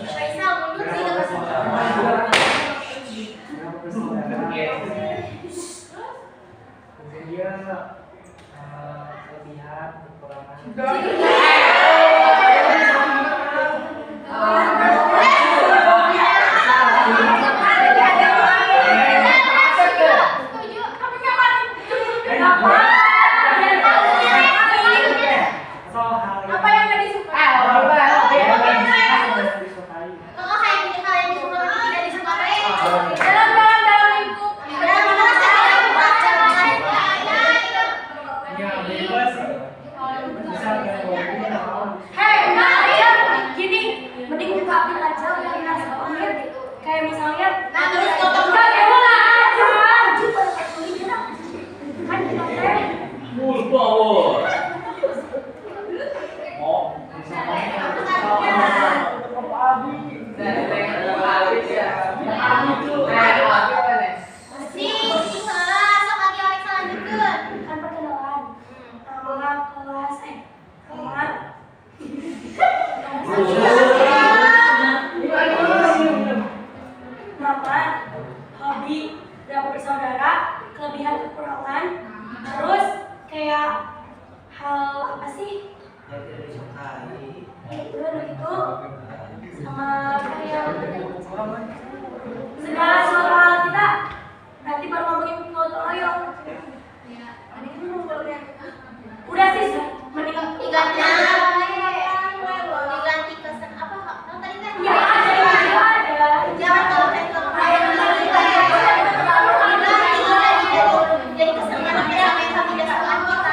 Faisal mundur sih dia kelebihan kekurangan. Hobi, berapa bersaudara, kelebihan kekurangan, terus kayak hal apa sih? Itu sama kayak segala sesuatu hal kita. Nanti baru ngomongin gotong royong. Udah sih, mending diganti kesan apa tadi kan? Ya ada. Jangan kalau jadi kesenangan kita yang kami dasarkan kita.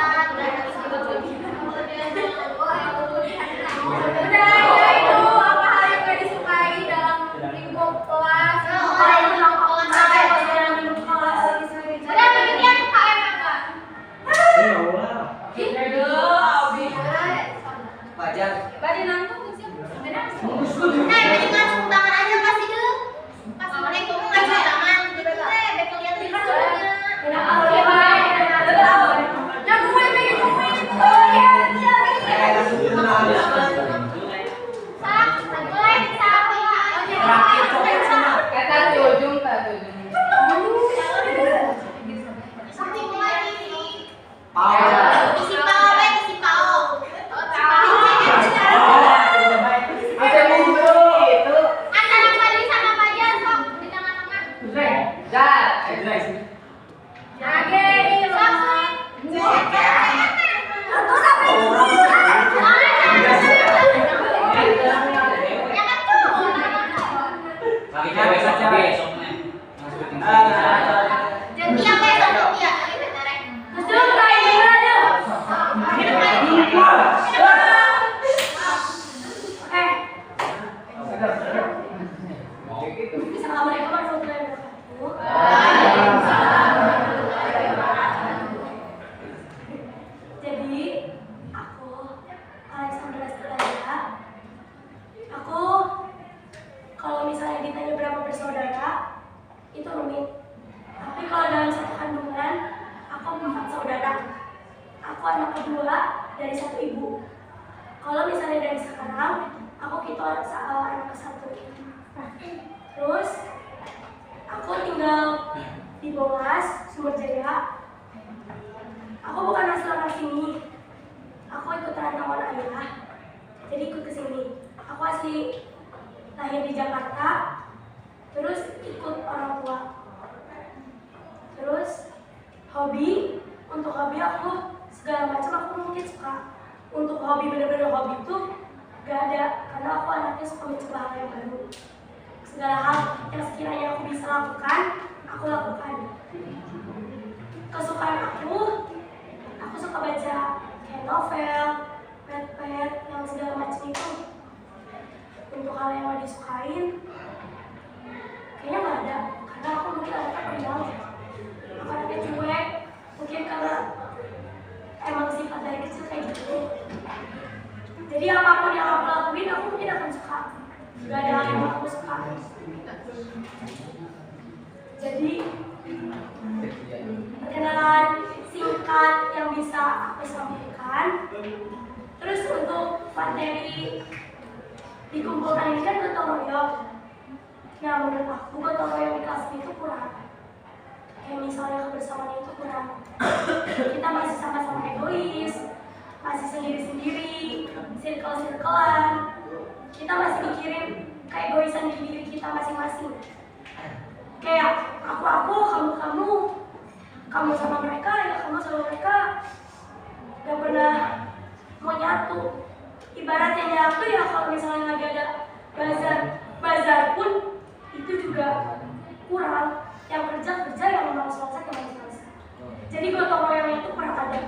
Perkenalan singkat yang bisa aku sampaikan. Terus untuk materi dikumpulkan ini kan gotong royong. Nah menurut aku gotong royong di kelas itu kurang. Kayak misalnya kebersamaan itu kurang. Kita masih sama-sama egois, masih sendiri-sendiri, circle-circlean. Kita masih mikirin keegoisan di diri kita masing-masing. Kayak aku, kamu sama mereka, ya kamu sama mereka. Gak pernah mau nyatu. Ibaratnya nyatu ya kalau misalnya lagi ada bazar pun itu juga kurang. Yang kerja, yang malas-malasan, yang malas-malasan. Jadi gotong royongnya itu kurang ada.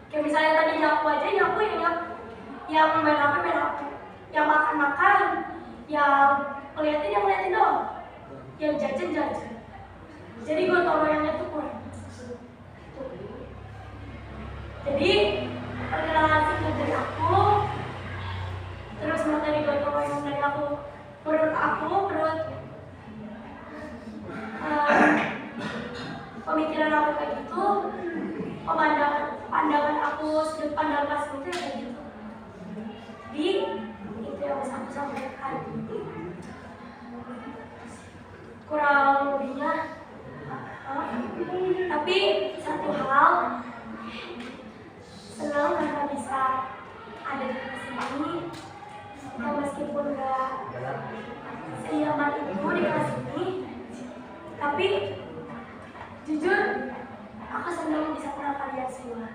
Kayak misalnya tadi nyapu aja, nyapu yang main HP, yang makan, yang ngeliatin dong, yang jajan. Jadi gotong royongnya itu kurang. Jadi perkenalan singkat dari aku, terus materi gotong royong dari aku, menurut pemikiran aku kayak gitu, pandangan aku, sudut pandang kelas itu kayak gitu. Jadi itu yang bisa aku sampaikan. Kurang lebihnya, tapi satu hal, senang karena bisa ada di kelas ini. Dan meskipun gak senyaman itu di kelas ini, tapi jujur aku senang bisa kenal kalian semua.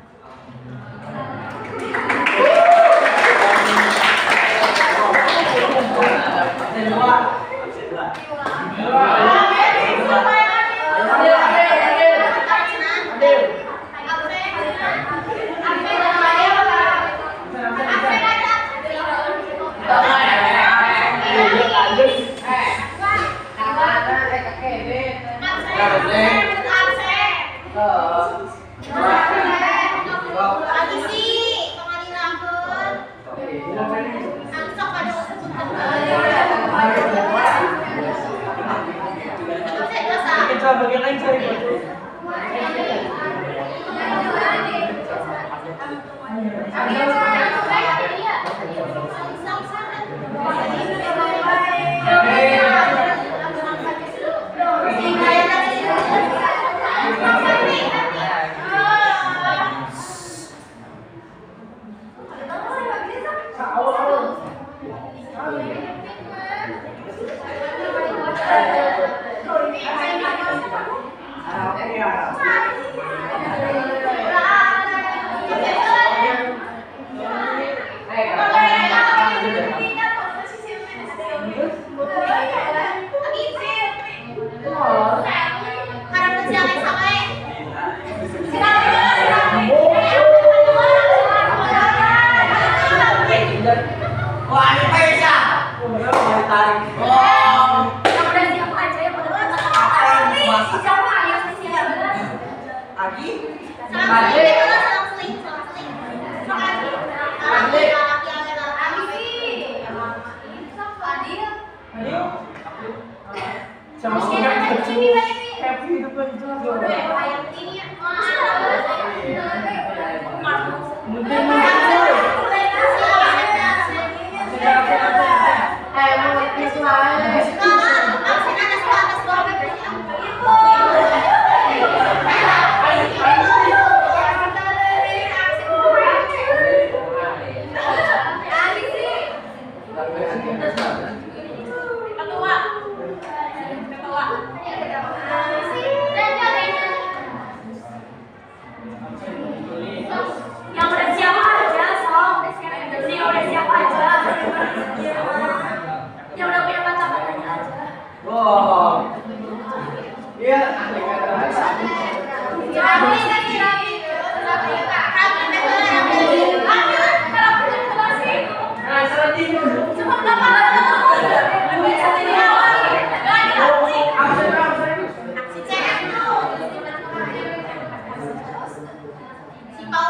Si Pau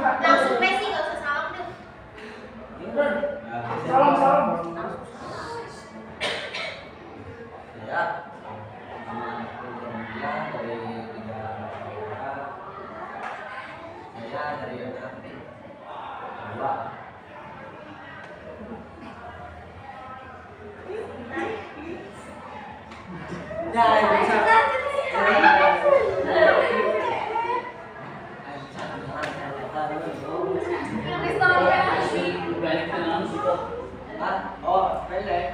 Langsung basic, gak usah salam deh. Salam. Ya, nama aku dari 3 saya dari anak 2. Oh, pendek.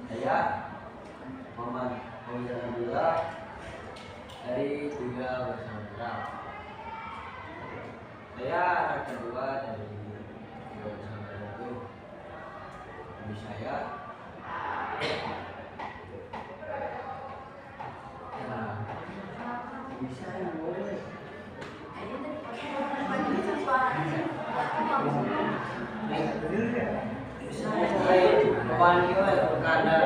Saya Muhammad Fauzan Abdullah dari 3 bersaudara. Saya anak kedua dari 3 bersaudara itu. Ibu saya bisa boleh. Kapan juga ada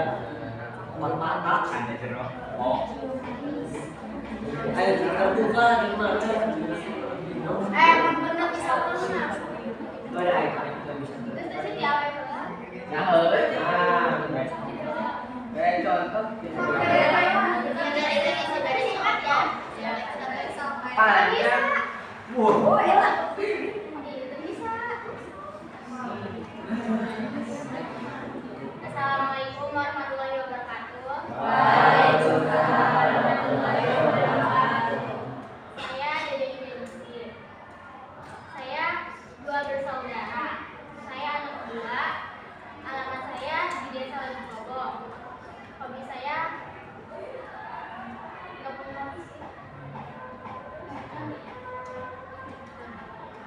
mata ada jeruk. Oh. Ayo terbuka di mana? Bener bisa pernah. Ada air kita bisa. Terus tadi diawe pernah. Yang heureuy. Contoh Assalamualaikum warahmatullahi wabarakatuh. Saya Dede Yulianti. Saya 2 bersaudara. Saya anak kedua. Alamat saya di Desa Wajibogo. Hobi saya nggak punya hobi sih.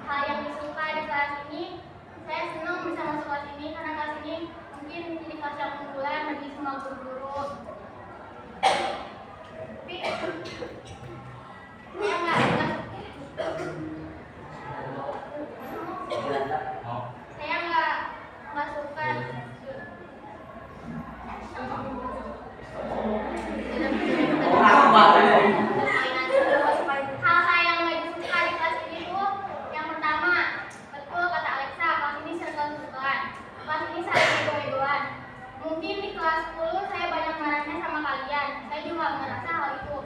Hal yang disuka di kelas ini, saya senang bisa masuk kelas ini karena kelas ini mungkin jadi kelas yang unggulan bagi semua guru-guru. Tapi saya nggak suka. Hal-hal yang nggak disuka di kelas ini tuh, yang pertama, betul kata Alexa, kelas ini serba-serban. Kelas ini saling ego-egoan. Mungkin di kelas 10 saya banyak marahnya sama kalian. Saya juga ngerasa hal itu.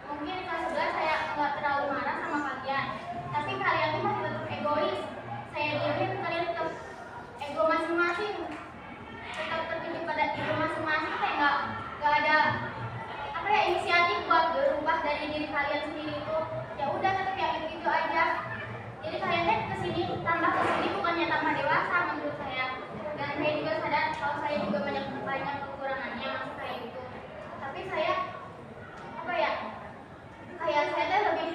Mungkin di kelas 11 saya nggak terlalu marah sama kalian. Tapi kalian tuh masih tetap egois. Saya diamin, kalian tetap ego masing-masing. Tetap tertuju pada ego masing-masing. Kayak nggak ada apa ya, inisiatif buat berubah dari diri kalian sendiri itu. Ya udah, tetap yang itu aja. Jadi kalian teh kesini, tambah kesini bukannya tambah dewasa menurut saya. Dan saya juga sadar kalau saya juga banyak kekurangannya, maksud saya itu. Tapi saya apa ya, kayak saya teh lebih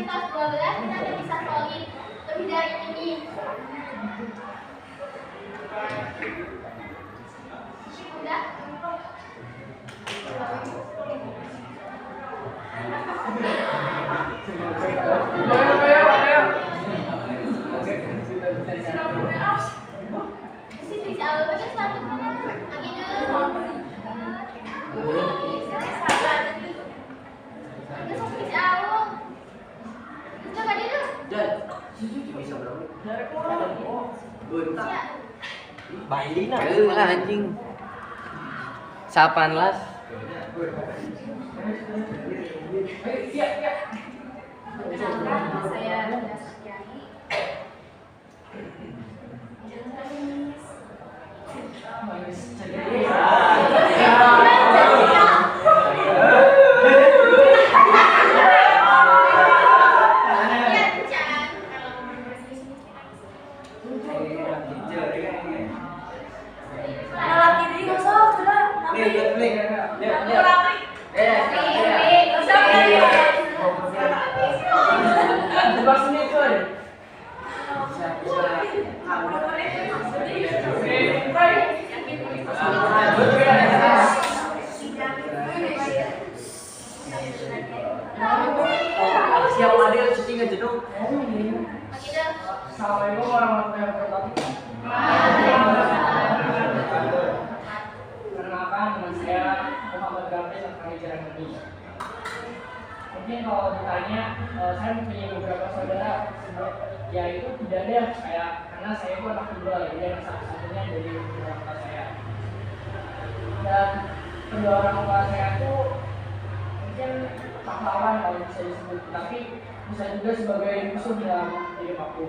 kelas 12 kita udah bisa solid lebih dari ini. Udah? Situ si Aldo baca satu mana? Lagi dulu. Udah sampai si Aldo. Coba dia dulu. Dan bisa berapa? Bentar. Ya. Bailin lah anjing. 18. Kenalkan, saya Nanda Sukyani. Ya, Chan. Kalau mau bersih-bersih. Laki dia nggak usah, sudah. Siap adil cuci ngejeduk. Lagi dulu. Assalamualaikum warahmatullahi wabarakatuh. Perkenalkan, nama saya Muhammad Gabriel Sakari Jaramani. Mungkin kalau ditanya, saya mempunyai beberapa saudara, yaitu tidak ada kayak karena saya itu anak tunggal, jadi anak satu-satunya dari orang tua saya. Dan kedua orang tua saya itu mungkin pahlawan kalau bisa disebut, tapi bisa juga sebagai musuh dalam hidup aku.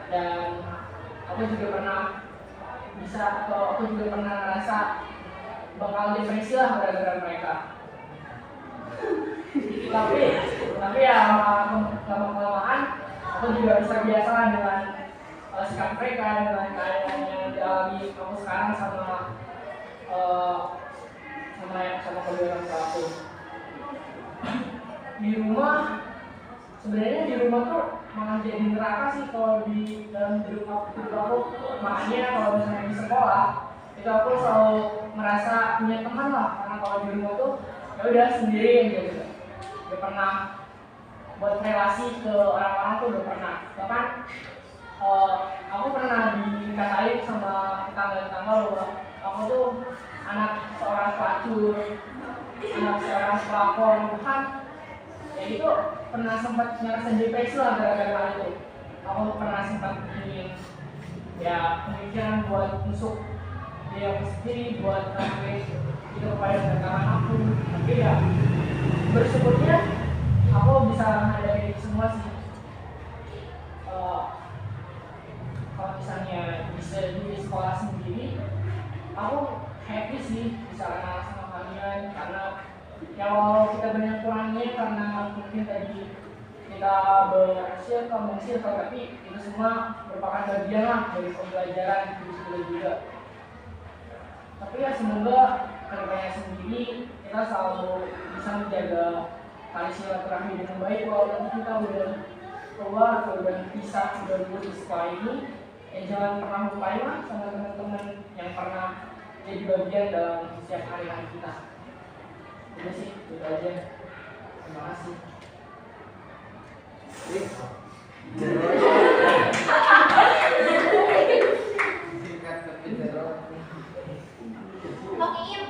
Dan aku juga pernah aku juga pernah ngerasa bakal depresi lah gara-gara mereka. tapi ya lama-kelamaan aku juga bisa biasa dengan sikap mereka, dengan keadaan yang dialami aku sekarang sama kedua orang tua aku. Sebenarnya di rumah tuh malah jadi neraka sih kalau di dalam hidup aku. Makanya kalau misalnya di sekolah itu aku selalu merasa punya teman lah, karena kalau di rumah tuh ya udah sendiri aja gitu. Udah pernah buat relasi ke orang-orang tuh udah pernah. Bahkan aku pernah dikatain sama tetangga-tetangga bahwa aku tuh anak seorang pelacur, anak seorang pelakor, bukan. Ya itu pernah sempat ngerasa depresi lah gara-gara itu. Aku pernah sempat bikin ya pemikiran buat nusuk diri aku sendiri, buat ngelakuin itu kepada rekan aku. Tapi ya bersyukurnya aku bisa menghadapi itu semua sih. Kalau misalnya bisa di sekolah sendiri, aku happy sih bisa kenal sama kalian, karena ya walau kita banyak kurangnya karena mungkin tadi kita menghasilkan, tapi itu semua merupakan bagian lah dari pembelajaran di sekolah juga. Tapi ya semoga kedepannya sendiri kita selalu bisa menjaga tali silaturahmi dengan baik. Kalau nanti kita udah keluar atau udah pisah, udah lulus di sekolah ini, ya jangan pernah lupain lah sama teman-teman yang pernah jadi bagian dalam setiap hari-hari kita. Udah sih, itu aja. Terima kasih. Lokin.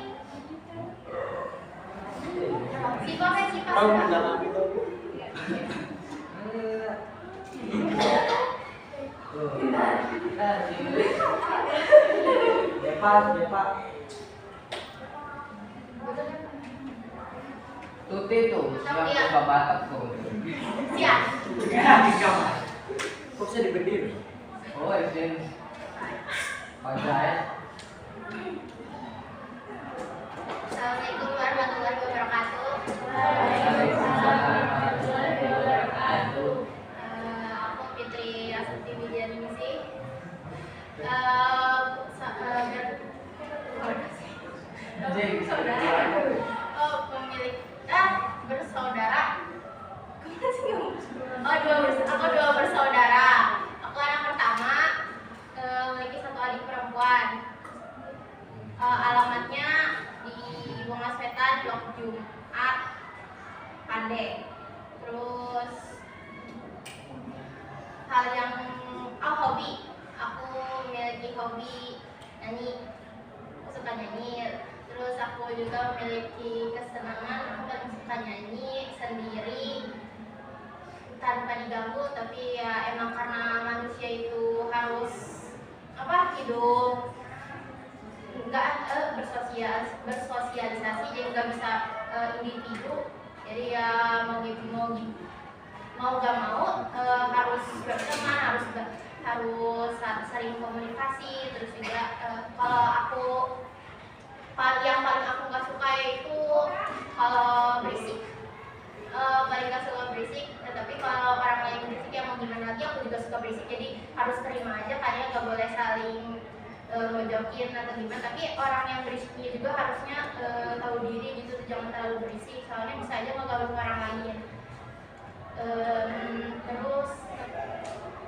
Sipok. Depan. Tuti tuh, siap coba batak tuh. Siap. Kok bisa dibedir? Oh, izin. Pajak. Assalamualaikum warahmatullahi wabarakatuh. Aku Fitri Astuti Widianingsih. Bersaudara pandai. Terus hal yang hobi, aku memiliki hobi nyanyi, aku suka nyanyi. Terus aku juga memiliki kesenangan, aku kan suka nyanyi sendiri tanpa diganggu, tapi ya emang karena manusia itu harus hidup enggak bersosialisasi, jadi nggak bisa individu. Jadi ya mau gak mau harus berteman, harus sering komunikasi. Terus juga kalau aku yang paling aku nggak suka itu kalau berisik, paling nggak suka berisik. Tapi kalau orang lain berisik ya mau gimana lagi, aku juga suka berisik, jadi harus terima aja, kayaknya nggak boleh saling ngejokin atau gimana. Tapi orang yang berisiknya juga harusnya tahu diri gitu, jangan terlalu berisik, soalnya bisa aja ngeganggu orang lain. Terus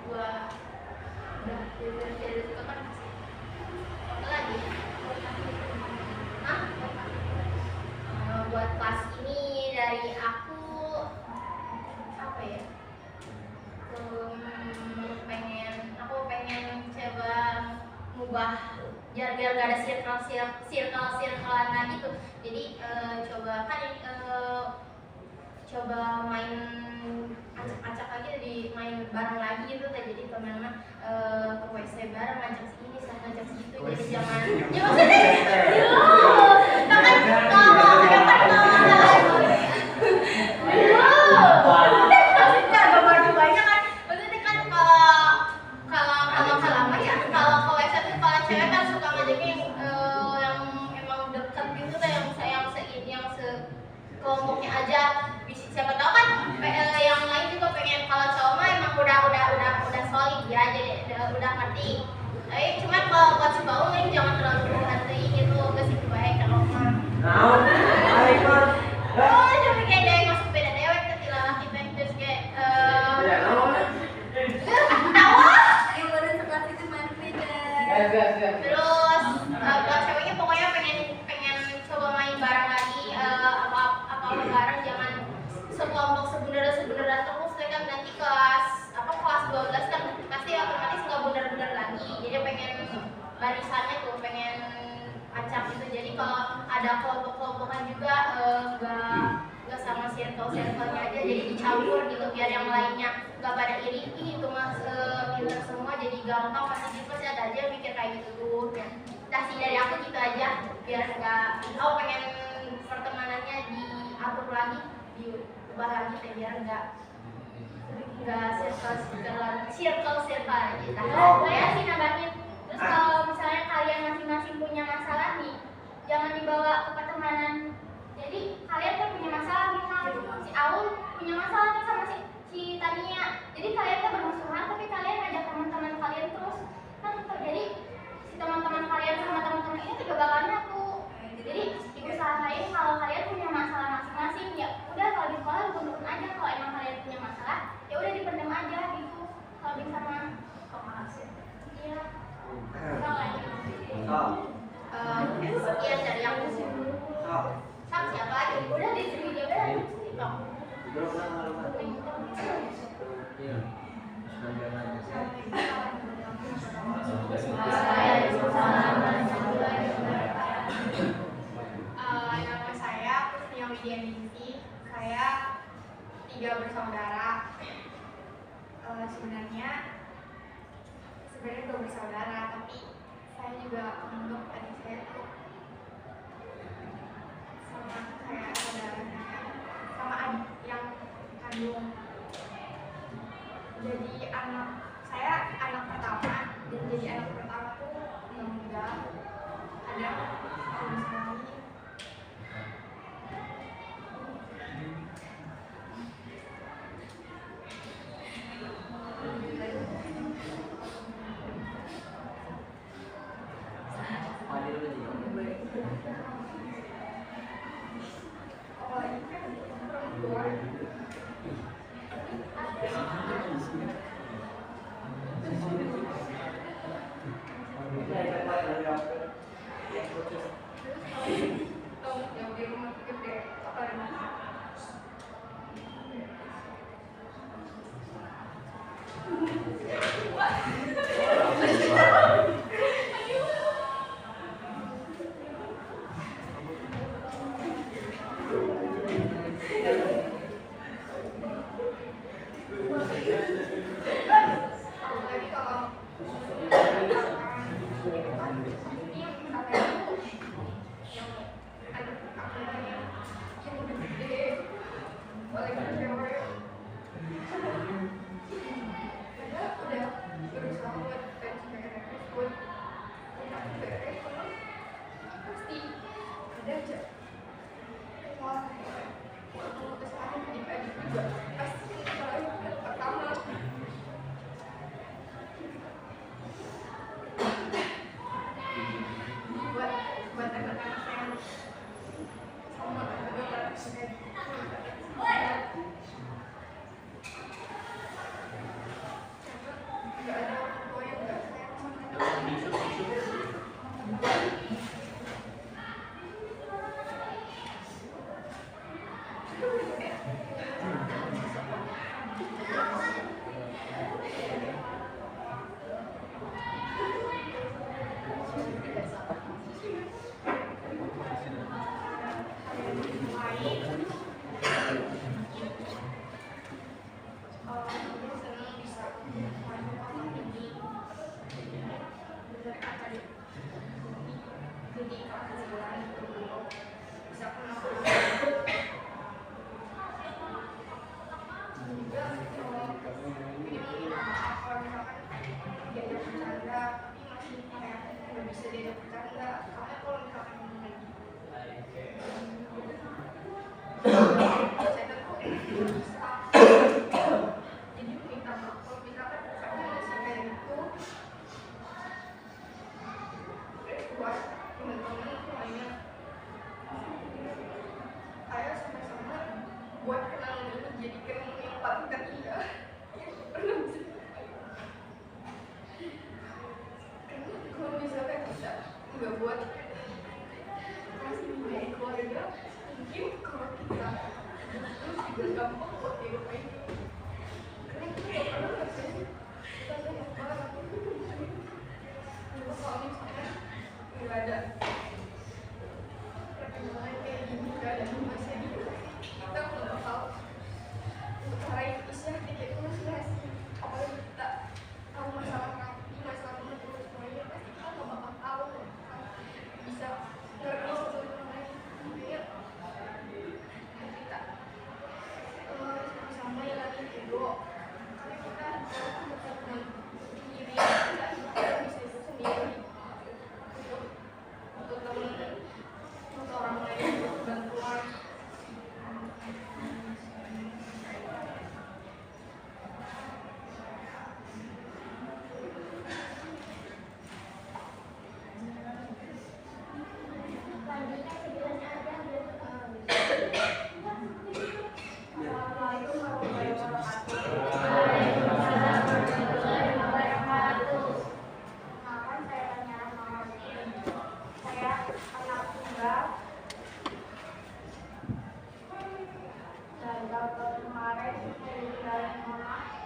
udah dari itu kan apa lagi? Buat kelas ini dari aku apa ya? Aku pengen coba ngubah biar gak ada circle-circlean lagi tuh. Jadi coba main acak-acak lagi, jadi main bareng lagi gitu. Jadi kemana ke WC bareng, ngajak sini, ngajak situ. Jadi jangan ya maksudnya kalau cewek kan suka ngajakin yang emang deket gitu, yang sekelompoknya aja. Siapa tahu kan yang lain juga pengen. Kalau cowok mah emang udah solid ya, jadi udah ngerti. Tapi cuma kalau buat si bau nih jangan terlalu hati gitu, gak sih baik kalau mah. Oh, cuma kayak dia masuk beda dewek ketilang laki terus kayak tawa. Yang baru sekelas itu main beda. Terus buat ceweknya pokoknya pengen coba main bareng lagi, apa bareng, jangan sekelompok sebenernya terus. Kan nanti kelas 12 kan pasti otomatis nggak bener-bener lagi, jadi pengen barisannya tuh pengen acak gitu. Jadi kalau ada kelompok-kelompokan juga nggak sama circle-circle-nya aja, jadi dicampur gitu biar yang lainnya nggak pada iri itu mas pinter semua, jadi gampang. Pasti pasti ada aja mikir kayak gitu tuh ya. Sih dari aku gitu aja, biar nggak pengen pertemanannya diatur lagi, diubah lagi biar nggak circle aja. Saya sih nambahin. Terus kalau misalnya kalian masing-masing punya masalah nih, jangan dibawa ke pertemanan. Jadi kalian kan punya masalah nih, si Aul punya masalah nih sama si Tania. Jadi kalian kan bermusuhan, tapi kalian ngajak teman-teman kalian terus, kan terjadi si teman-teman kalian sama teman-teman ini juga bakal nyatu. Jadi diusahain kalau kalian punya masalah masing-masing, ya udah kalau di sekolah dukun aja. Kalau emang kalian punya masalah, ya udah dipendam aja gitu. Kalau bisa mah iya. Sekian dari aku. Siapa lagi? Udah di sini dia udah di TikTok. Nama saya Kusnia Widianingsih. Saya 3 bersaudara. Sebenarnya 2 bersaudara, tapi saya juga menganggap adik saya tuh sama kayak saudaranya, sama adik yang kandung. Jadi saya anak pertama, dan jadi anak pertama tuh enggak ada sekali. Dan kalau kemarin dari Mona